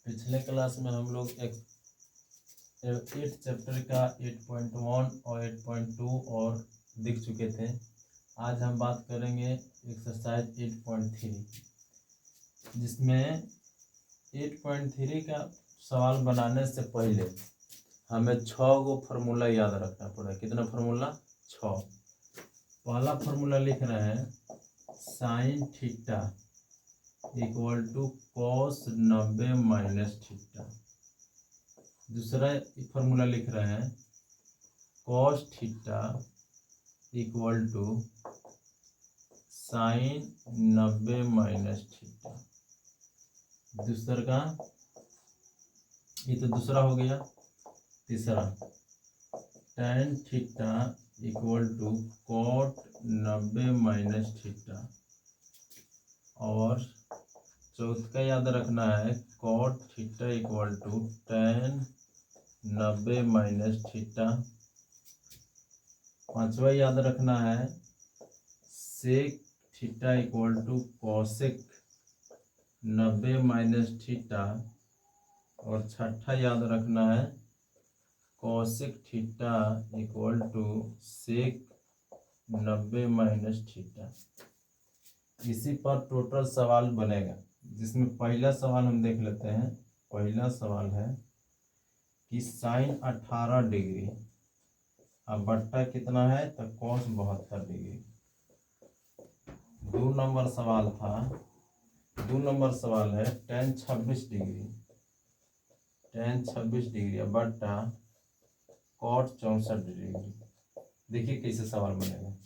पिछले क्लास में हम लोग एक 8 चैप्टर का 8.1 और 8.2 और दिख चुके थे। आज हम बात करेंगे एक्सरसाइज 8.3, जिसमें 8.3 का सवाल बनाने से पहले हमें 6 गो फार्मूला याद रखना पड़ेगा। कितना फार्मूला? 6। पहला फार्मूला लिख रहे हैं sine theta equal to cos 90 minus theta. दूसरा फार्मूला लिख रहे हैं cos theta equal to sine 90 minus theta. दूसरा का ये तो दूसरा हो गया। तीसरा tan theta equal to cot 90 minus theta. और चौथा याद रखना है cot theta equal to tan 90 minus theta. पांचवा याद रखना है sec theta equal to cosec 90 minus theta. और छठा याद रखना है cosec theta equal to sec 90 minus theta. इसी पर टोटल सवाल बनेगा, जिसमें पहला सवाल हम देख लेते हैं। पहला सवाल है कि साइन 18 डिग्री अब बट्टा कितना है तो कॉस 72 डिग्री। 2 नंबर सवाल था, 2 नंबर सवाल है tan 26 डिग्री, tan 26 डिग्री अब बट्टा कॉट 64 डिग्री। देखिए कैसे सवाल बनेगा।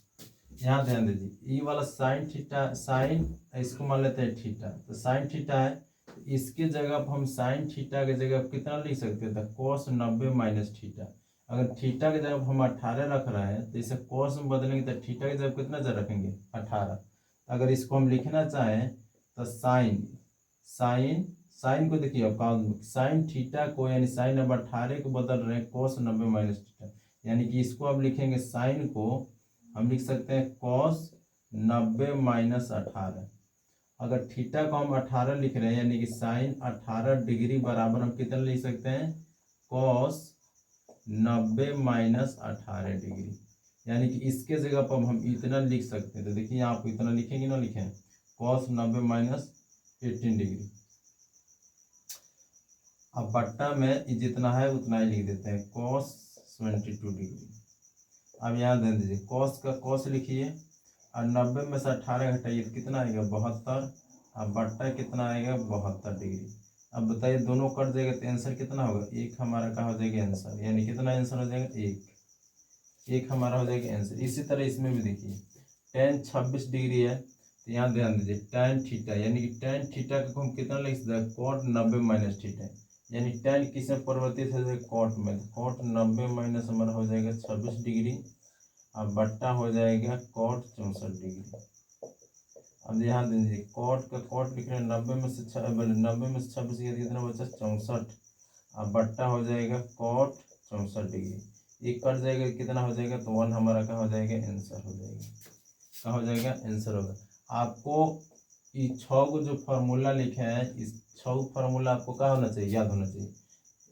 यहाँ ध्यान दीजिए, ये वाला साइन थीटा, साइन इसको मान लेते हैं थीटा, तो साइन थीटा है, तो इसके जगह पर हम साइन थीटा की जगह कितना लिख सकते हैं? Cos 90 minus theta. अगर थीटा की जगह हम 18 रख रहे हैं तो इसे कॉस में बदलेंगे तो थीटा की जगह कितना जगह रखेंगे? 18। अगर इसको हम लिखना चाहें तो साइन साइन साइन को देखिए, अब साइन थीटा को यानी साइन अब 18 को बदल रहे हैं कॉस 90 माइनस थीटा, यानी कि इसको अब लिखेंगे साइन को हम लिख सकते हैं कॉस 90 माइनस 18। अगर थीटा को हम 18 लिख रहे हैं यानी कि साइन 18 डिग्री बराबर हम कितना लिख सकते हैं? Cos 90 minus 18 degree. यानी कि इसके जगह पर हम इतना लिख सकते हैं। तो देखिए आप इतना लिखेंगे ना, लिखें कॉस 90 माइनस 18 डिग्री। अब बट्टा में जितना है उतना ही लिख देते हैं कॉस 72 डिग्री। अब यहाँ दे दीजिए कॉस का कॉस लिखिए और 90 में से 18 घटाइए तो कितना आएगा? 72। अब बट्टा कितना आएगा? 72 डिग्री। अब बताइए दोनों कट जाएगा तो आंसर कितना होगा? एक हमारा का हो जाएगा आंसर, यानी कितना आंसर हो जाएगा? एक हमारा हो जाएगा आंसर। इसी तरह इसमें भी देखिए tan 26 डिग्री है, तो यहाँ ध्यान दीजिए tan थीटा, यानी कि tan थीटा को हम कितना लिख सकते हैं? कॉट 90 माइनस थीटा, यानी tan किस में परिवर्तित हो जाएगा? कॉट में। कॉट 90 माइनस हमारा हो जाएगा 26 डिग्री। अब बट्टा हो जाएगा कॉट 64 डिग्री। अब यहाँ दीजिए कॉट का कॉट लिख रहे हैं 90 में से 26 कितना बचा? 64। अब बट्टा हो जाएगा कॉट 64 डिग्री। एक कट जाएगा कितना हो जाएगा? तो 1 हमारा का हो जाएगा आंसर हो जाएगा। क्या हो जाएगा? आंसर होगा। आपको ये 6 को जो फार्मूला लिखे हैं, इस 6 फार्मूला आपको क्या होना चाहिए? याद होना चाहिए।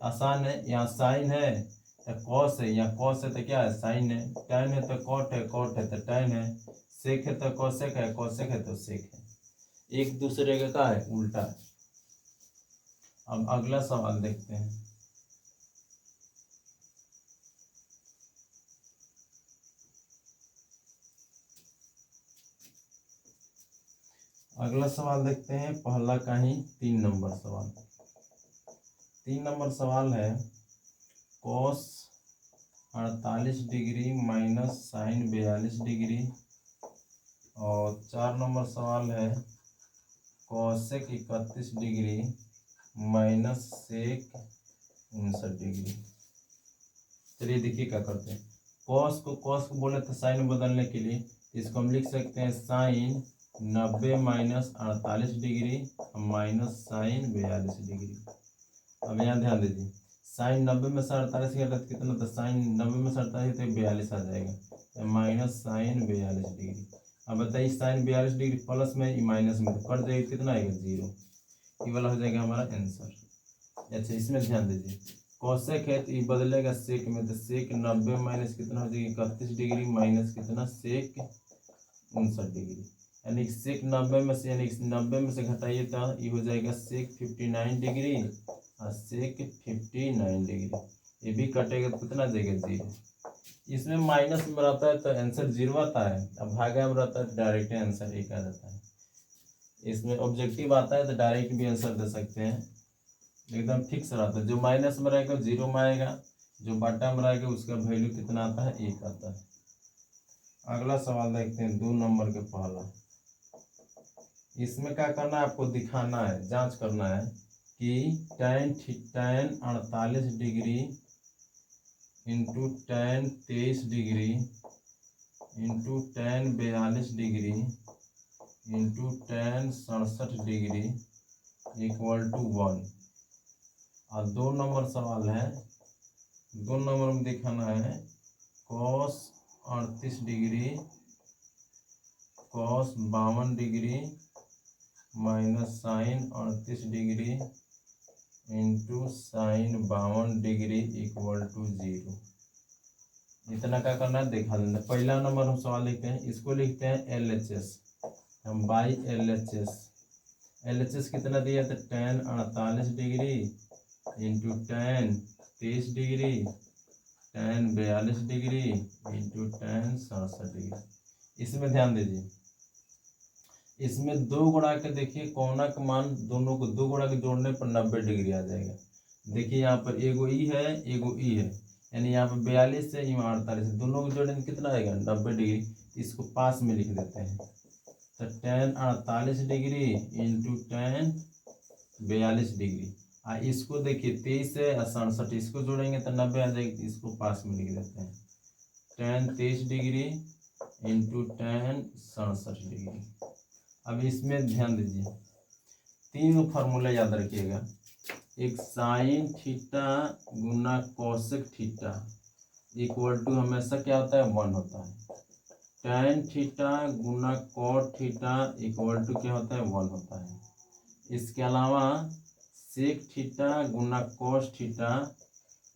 आसान है। यहाँ साइन है तो कॉस है, यहाँ कॉस है तो क्या है? साइन है। टैन है तो कॉट है, कॉट है तो टैन है। सेक है तो कॉसेक है, कॉसेक है तो सेक है। एक दूसरे का क्या है? उल्टा है। अब अगला सवाल देखते हैं। अगला सवाल देखते हैं, पहला का ही 3 नंबर सवाल। 3 नंबर सवाल है cos 48 degree minus sine 42 degree. और 4 नंबर सवाल है cosec 31 degree minus sec 59 degree. चलिए देखिए क्या करते हैं। कॉस को बोले थे साइन बदलने के लिए, इसको हम लिख सकते हैं sine 90 minus 48 degree minus sine 42 degree. अब यहाँ ध्यान दीजिए, साइन 90 में से 48 का कितना था? साइन 90 में से 48 तो 42 आ जाएगा, माइनस साइन 42 डिग्री। अब बताइए साइन 42 डिग्री प्लस में माइनस में तो कट जाएगा, कितना आएगा? 0। ये वाला हो जाएगा हमारा आंसर। अच्छा इसमें ध्यान दीजिए, कोसेक है तो ये बदलेगा सेक में, तो सेक 90 माइनस कितना हो जाएगा 31 डिग्री माइनस कितना सेक 59 डिग्री, यानी सेक 90 में से, यानी 90 में से घटाइए तो ये हो जाएगा सेक 59 डिग्री और सेक 59 डिग्री, ये भी कटेगा तो कितना देगा 0। इसमें माइनस में रहता है तो आंसर 0 आता है, अब भागा में रहता है तो डायरेक्ट आंसर 1 आ जाता है। इसमें ऑब्जेक्टिव आता है तो डायरेक्ट भी आंसर दे सकते हैं, एकदम फिक्स रहता है। जो माइनस में रहेगा 0 में आएगा, जो बटा में रहेगा उसका वैल्यू कितना आता है 1 आता है। अगला सवाल देखते हैं 2 नंबर के पहला। इसमें क्या करना है, आपको दिखाना है, जांच करना है कि tan 48 degree into tan 23 degree into tan 42 degree into tan 67 degree equal to 1। और 2 नंबर सवाल है, 2 नंबर में दिखाना है cos 38 degree cos 52 degree minus sine 38 degree into sine 52 degree equal to 0। इतना क्या करना है दिखा देना। पहला नंबर हम सवाल लिखते हैं, इसको लिखते हैं LHS, हम बाई LHS कितना दिया था tan 48 degree into tan 23 degree tan 42 degree into tan 67 degree. इसमें ध्यान दीजिए, इसमें 2 गुणा के देखिए कोना का मान, दोनों को 2 गुणा के जोड़ने पर 90 डिग्री आ जाएगा। देखिए यहाँ पर एगो ई है एगो ई है, यानी यहाँ पर 42 है यहाँ 48 है, दोनों को जोड़ने कितना आएगा 90 डिग्री। इसको पास में लिख देते हैं, तो tan 48 degree into tan 42 degree. इसको देखिए 23 है और 67, इसको जोड़ेंगे तो 90 आ जाएगी, इसको पास में लिख देते हैं tan 23 degree into tan 67 degree. अब इसमें ध्यान दीजिए, 3 फार्मूला याद रखिएगा, एक साइन थीटा गुना कोसेक थीटा इक्वल टू हमेशा क्या होता है 1 होता है, tan थीटा गुना cot थीटा इक्वल टू क्या होता है 1 होता है। इसके अलावा सेक थीटा गुना cos थीटा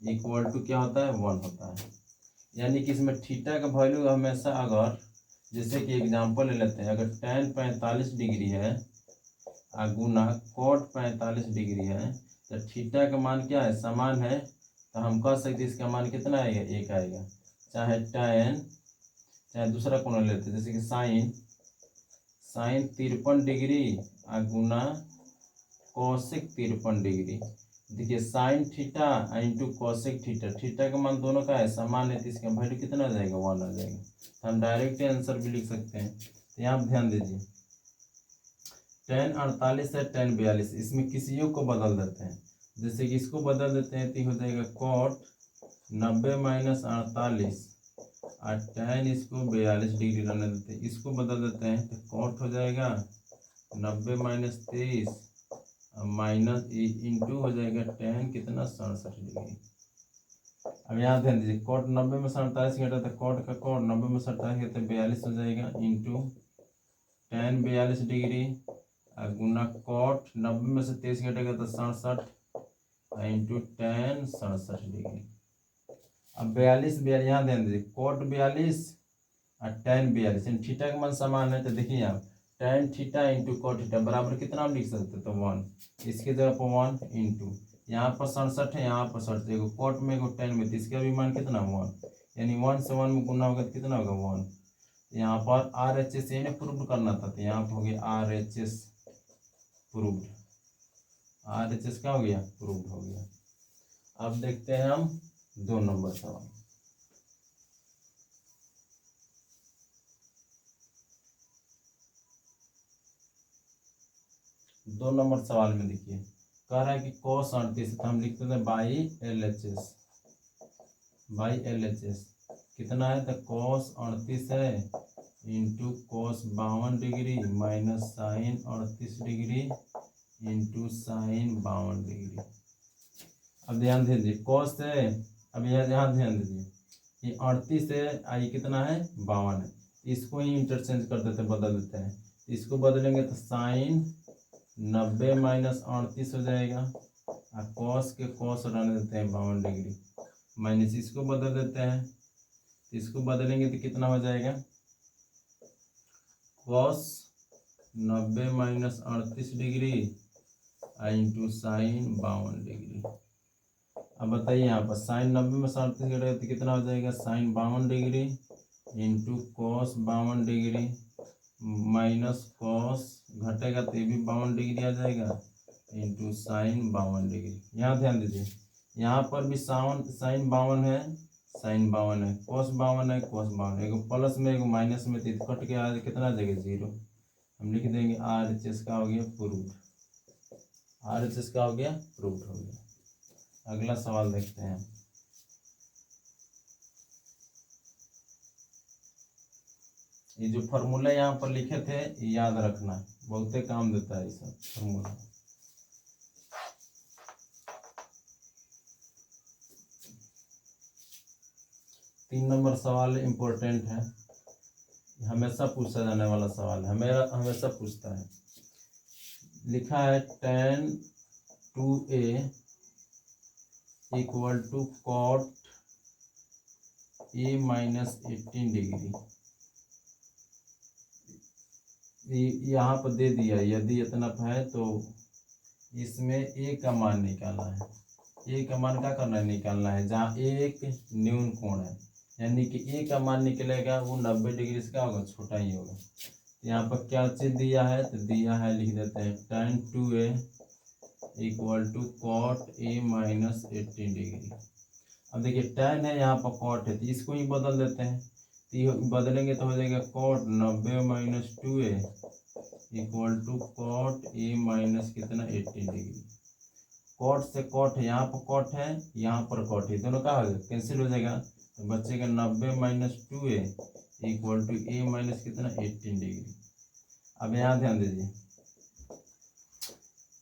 इक्वल टू क्या होता है 1 होता है। यानी कि इसमें थीटा का वैल्यू हमेशा, अगर जैसे कि एग्जांपल ले लेते हैं, अगर tan 45 डिग्री है और गुना cot 45 डिग्री है तो थीटा का मान क्या है समान है, तो हम कह सकते हैं इसका मान कितना आएगा 1 आएगा। चाहे चाहे दूसरा कोण लेते हैं, जैसे कि साइन 53 डिग्री और गुना कोसेक 53 डिग्री। देखिए sine theta into cosec theta, theta का मान दोनों का है समान है, तो इसका वैल्यू कितना आ जाएगा 1 आ जाएगा। तो हम डायरेक्ट आंसर भी लिख सकते हैं। तो यहाँ पर ध्यान दीजिए, tan 48 है tan 42, इसमें किसी को बदल देते हैं, जैसे कि इसको बदल देते हैं तो हो जाएगा cot 90 माइनस 48 और tan इसको 42 डिग्री रहने देते हैं, इसको बदल देते हैं तो cot हो जाएगा 90 माइनस 23 माइनस इंटू हो जाएगा tan कितना 67 डिग्री। अब यहाँ ध्यान दीजिए, cot 90 में 47 घटा तो cot का cot 90 में 47 घटा 42 हो जाएगा इंटू tan 42 डिग्री गुना cot 90 में से 23 घटेगा तो 67 इंटू tan 67 डिग्री। अब 42 यहाँ ध्यान दीजिए, cot 42 और tan 42, थीटा का मान समान है, तो देखिए आप tan theta into cot theta बराबर कितना हम लिख सकते हैं तो 1, इसके जगह पर 1 इंटू यहाँ पर 67 है यहाँ पर 67, एगो cot में एगो tan में, तो इसका भी मान कितना 1, यानी 1 से 1 में गुना होगा तो कितना होगा 1। यहाँ पर RHS यानी प्रूव करना था, तो यहाँ पर हो गया RHS प्रूव्ड, RHS क्या हो गया प्रूव्ड हो गया। अब देखते हैं हम 2 नंबर सवाल। दो नंबर सवाल में देखिए कह रहा है कि cos 38, तो हम लिखते हैं बाई LHS कितना है, तो cos 38 है into cos 52 degree minus sine 38 degree into sine 52 degree. अब ध्यान दीजिए cos है, अब यहाँ ध्यान दीजिए ये 38 है आई कितना है 52 है, इसको ही इंटरचेंज कर देते बदल देते हैं, इसको बदलेंगे तो साइन 90 माइनस 38 हो जाएगा और कॉस के कॉस रहने देते हैं 52 डिग्री, माइनस इसको बदल देते हैं, इसको बदलेंगे तो कितना हो जाएगा, cos 90 minus 38 degree into sine 52 degree. अब बताइए यहाँ पर साइन 90 में 38 घटेगा तो कितना हो जाएगा, sine 52 degree into cos 52 degree minus cos घटेगा तो ये भी 52 डिग्री आ जाएगा इंटू साइन 52 डिग्री। यहाँ ध्यान दीजिए, यहाँ पर भी साइन 52 है, साइन 52 है, कॉस 52 है, कॉस 52, एगो प्लस में एगो माइनस में, तो कट के आज कितना आ जाएगा, 0। हम लिख देंगे RHS का हो गया प्रूफ, RHS का हो गया प्रूफ हो गया। अगला सवाल देखते हैं। ये जो फॉर्मूला यहाँ पर लिखे थे ये याद रखना, बहुते काम देता है ये सब फॉर्मूला। तीन नंबर सवाल इम्पोर्टेंट है, हमेशा पूछा जाने वाला सवाल है, मेरा हमेशा पूछता है। लिखा है tan 2a equal to cot a minus 18 degree. यहाँ पर दे दिया, यदि इतना है तो इसमें a का मान निकालना है। a का मान क्या करना है, निकालना है जहाँ एक न्यून कोण है, यानी कि a का मान निकलेगा वो 90 डिग्री से क्या होगा, छोटा ही होगा। यहाँ पर क्या चीज दिया है, तो दिया है, लिख देते हैं tan 2a equal to cot a minus 18 degree. अब देखिए tan है, यहाँ पर कॉट है, तो इसको ही बदल देते हैं, तो बदलेंगे तो हो जाएगा cot 90 minus 2a equal to cot a minus कितना 18 डिग्री। कॉट से कॉट है, यहाँ पर कॉट है, यहाँ पर कॉट है, दोनों का कैंसिल हो जाएगा, तो बचेगा 90 minus 2a equal to a minus कितना 18 डिग्री। अब यहाँ ध्यान दीजिए,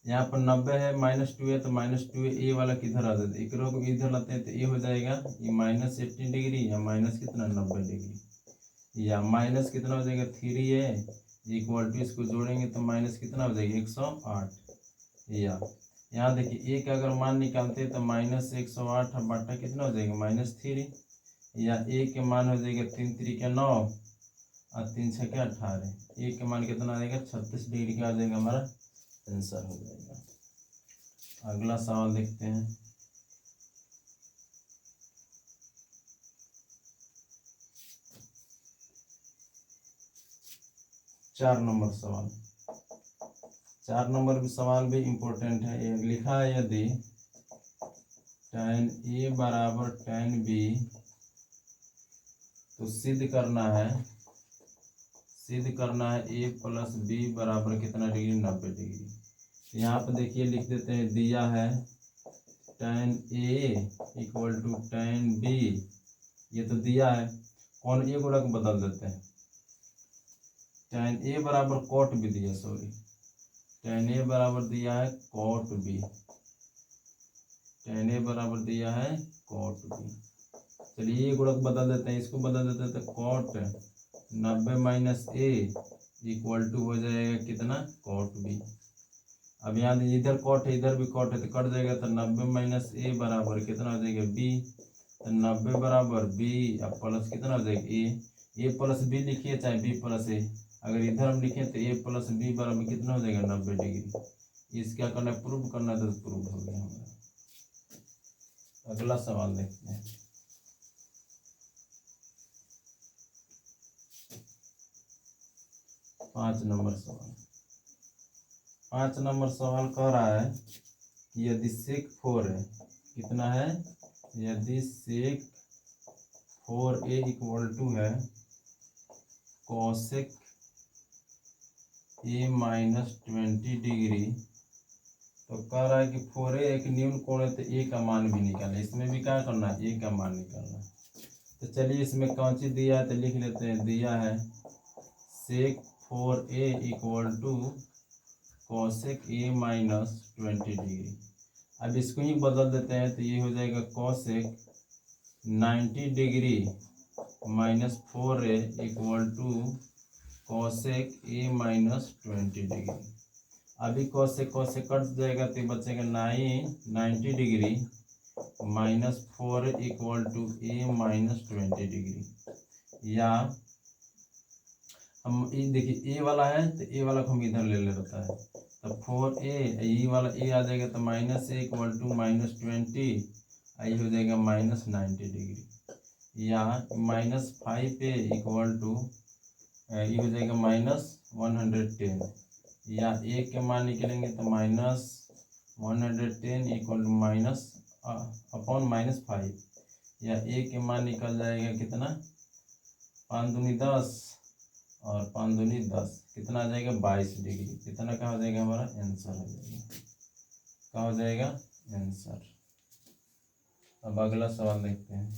यहाँ पर 90 है, माइनस 2 है, तो माइनस 2 ए वाला किधर आ जाता है, एक को इधर लाते हैं तो ये हो जाएगा ये माइनस 18 डिग्री या माइनस कितना 90 डिग्री, या माइनस कितना हो जाएगा 3a इक्वल टू इसको जोड़ेंगे तो माइनस कितना हो जाएगा 108। या यहाँ देखिए एक अगर मान निकालते हैं तो माइनस 108 बटा कितना हो जाएगा -3, या ए के मान हो जाएगा 3 3 9 और 3 6 18, ए के मान कितना आ जाएगा 36 डिग्री का आ जाएगा, हमारा आंसर हो जाएगा। अगला सवाल देखते हैं। चार नंबर सवाल, 4 नंबर भी सवाल भी इम्पोर्टेंट है। ये लिखा है यदि tan a बराबर tan b, तो सिद्ध करना है a प्लस b बराबर कितना डिग्री 90 डिग्री। यहाँ पर देखिए लिख देते हैं, दिया है tan a equal to tan b, ये तो दिया है, कौन ए गुणक बदल देते हैं, tan a बराबर cot b दिया, सॉरी tan a बराबर दिया है cot b, tan a बराबर दिया है cot b। चलिए ये गुणक बदल देते हैं, इसको बदल देते हैं तो cot 90 minus a equal to हो जाएगा कितना cot b। अब यहाँ इधर cot है इधर भी cot है तो कट जाएगा, तो 90 माइनस a बराबर कितना हो जाएगा b, तो 90 बराबर b अब प्लस कितना हो जाएगा a प्लस b लिखिए चाहे b प्लस a, अगर इधर हम लिखें तो a प्लस b बराबर कितना हो जाएगा 90 डिग्री। इसका करना प्रूव करना तो प्रूव हो गया हमारा। अगला सवाल देखते हैं। पाँच नंबर सवाल कह रहा है कि यदि सेक 4 है, कितना है, यदि सेक 4a इक्वल टू है कॉसेक a माइनस 20 डिग्री, तो कह रहा है कि 4a एक न्यून कोण है तो a का मान भी निकालना है, इसमें भी क्या करना है, a का मान निकालना है। तो चलिए इसमें कौन सी दिया है तो लिख लेते हैं, दिया है sec 4a equal to cosec a minus 20 degree. अब इसको ही बदल देते हैं तो ये हो जाएगा cosec 90 degree minus 4a equal to cosec a minus 20 degree. अभी कॉस से कट जाएगा तो बचेगा 90 degree -4 equal to A -20 degree. या हम ये देखिए ए वाला है तो ए वाला को हम इधर ले लेता है, तो 4a ई वाला ए आ जाएगा तो -a इक्वल टू -20 आई हो जाएगा -90 डिग्री। या -5a इक्वल टू ये हो जाएगा -110। या ए के मान निकलेंगे तो -110 इक्वल टू -5। या ए के मान निकल जाएगा कितना, 5 दूनी 10 और 5 दूनी 10, कितना आ जाएगा 22 डिग्री। कितना का हो जाएगा हमारा आंसर हो जाएगा, क्या हो जाएगा आंसर। अब अगला सवाल देखते हैं।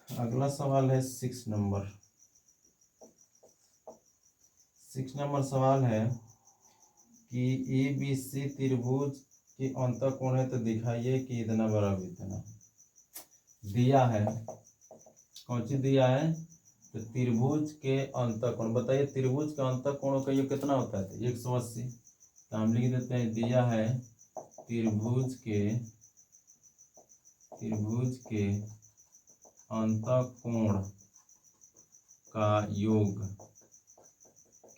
अगला सवाल है 6 नंबर। 6 नंबर सवाल है कि ABC त्रिभुज की अंतःकोण है तो दिखाइए कि इतना बराबर इतना दिया है। कौन सी दिया है, तो त्रिभुज के अंतःकोण बताइए। त्रिभुज का अंतःकोण का योग कितना होता है, 180। तो हम लिख देते हैं दिया है त्रिभुज के अंतःकोण का योग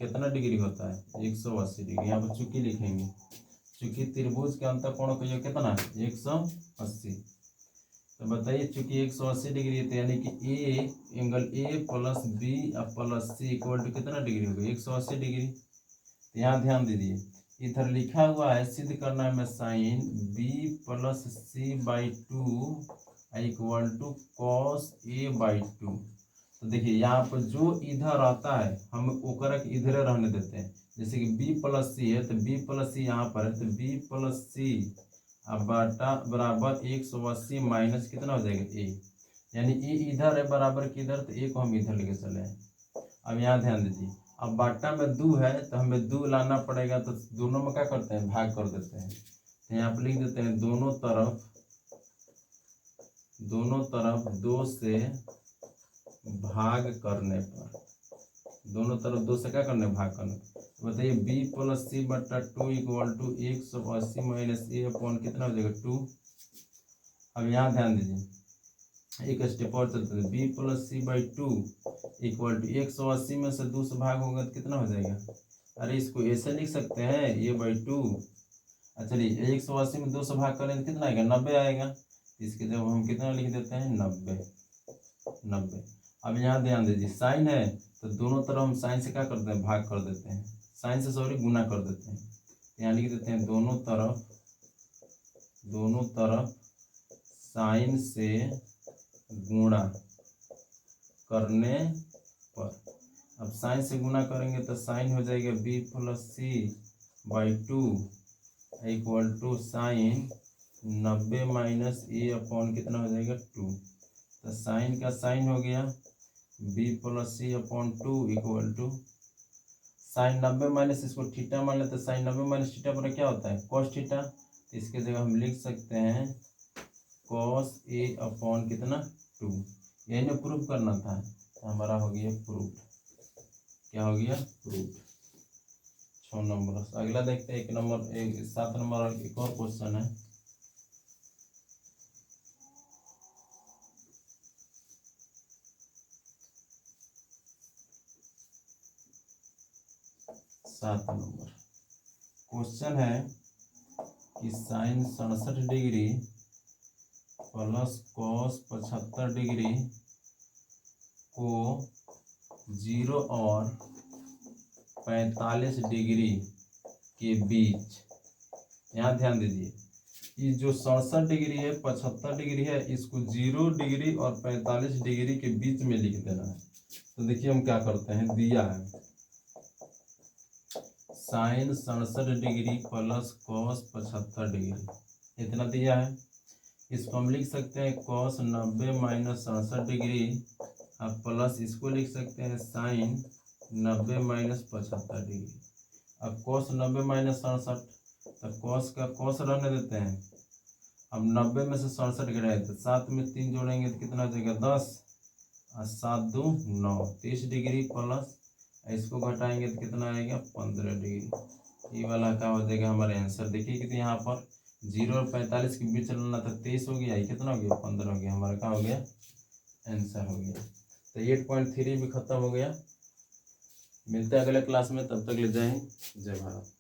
कितना डिग्री होता है, 180 डिग्री। यहाँ पर चूंकि लिखेंगे, चूंकि त्रिभुज के अंतःकोण का योग कितना है 180। तो बताइए चूंकि 180 डिग्री है तो यानी कि angle A plus B plus C equal to कितना डिग्री होगा, 180 डिग्री। तो यहाँ ध्यान दीजिए, इधर लिखा हुआ है सिद्ध करना है मैं sine B plus C by 2 equal to cos A by 2। तो देखिए यहाँ पर जो इधर आता है हम ओकर इधर रहने देते हैं। जैसे कि बी प्लस सी है तो बी प्लस सी यहाँ पर है, तो बी प्लस सी अब बाटा बराबर 180 माइनस कितना हो जाएगा ए, यानी ए इधर है बराबर की इधर, तो ए को हम इधर लेके चले हैं। अब यहाँ ध्यान दीजिए, अब बाटा में 2 है तो हमें 2 लाना पड़ेगा, तो दोनों में क्या करते हैं भाग कर देते हैं। तो यहाँ पर लिख देते हैं दोनों तरफ 2 से भाग करने पर, दोनों तरफ 2 से क्या करने भाग करने पर। बताइए बी प्लस सी बट्टा 2 equal to 180 minus A upon कितना हो जाएगा 2। अब यहाँ ध्यान दीजिए एक स्टेप और चलते हैं, B plus C by 2 equal to 180 में से 2 से भाग होगा तो कितना हो जाएगा। अरे इसको ऐसे लिख सकते हैं ए बाई 2। चलिए 180 में 2 से भाग करें तो कितना आएगा 90 आएगा। इसके जब हम कितना लिख देते हैं 90। अब यहाँ ध्यान दीजिए साइन है तो दोनों तरफ हम साइन से क्या करते हैं भाग कर देते हैं, साइन से सॉरी गुना कर देते हैं। यहाँ लिख देते हैं दोनों तरफ साइन से गुणा करने पर। अब साइन से गुना करेंगे तो साइन हो जाएगा B plus C by 2 equal to sine 90 minus A upon कितना हो जाएगा 2। तो साइन का साइन हो गया B plus C upon 2 equal to sine 90 minus इसको थीटा मान लेते, साइन 90 माइनस थीटा पर क्या होता है कॉस थीटा। तो इसके जगह हम लिख सकते हैं कॉस ए अपॉन कितना 2। यही ना प्रूफ करना था, तो हमारा हो गया प्रूफ। क्या हो गया प्रूफ। 6 नंबर। अगला देखते हैं 7 नंबर एक और क्वेश्चन है। सात नंबर क्वेश्चन है कि sine 67 degree plus cos 75 degree को 0 और 45 डिग्री के बीच, यहाँ ध्यान दीजिए ये जो 67 डिग्री है 75 डिग्री है इसको 0 डिग्री और 45 डिग्री के बीच में लिख देना है। तो देखिए हम क्या करते हैं, दिया है sine 67 degree plus cos 75 degree इतना दिया है। इसको हम लिख सकते हैं कॉस 90 माइनस 67 डिग्री अब प्लस इसको लिख सकते हैं साइन 90 माइनस 75 डिग्री। अब कॉस 90 माइनस 67 तो कॉस का कॉस रहने देते हैं अब 90 में से 67 घटाए तो 7 में 3 जोड़ेंगे तो कितना हो जाएगा 10 और 7 2 9 30 डिग्री प्लस इसको घटाएंगे तो कितना आएगा 15 डिग्री। ये वाला क्या हो जाएगा हमारे आंसर। देखिए कितने यहाँ पर 0 और 45 के बीच चलना था 23 हो गया, ये कितना हो गया 15 हो गया, हमारा क्या हो गया आंसर हो गया। तो 8.3 भी खत्म हो गया। मिलते हैं अगले क्लास में, तब तक ले जय हिंद जय भारत।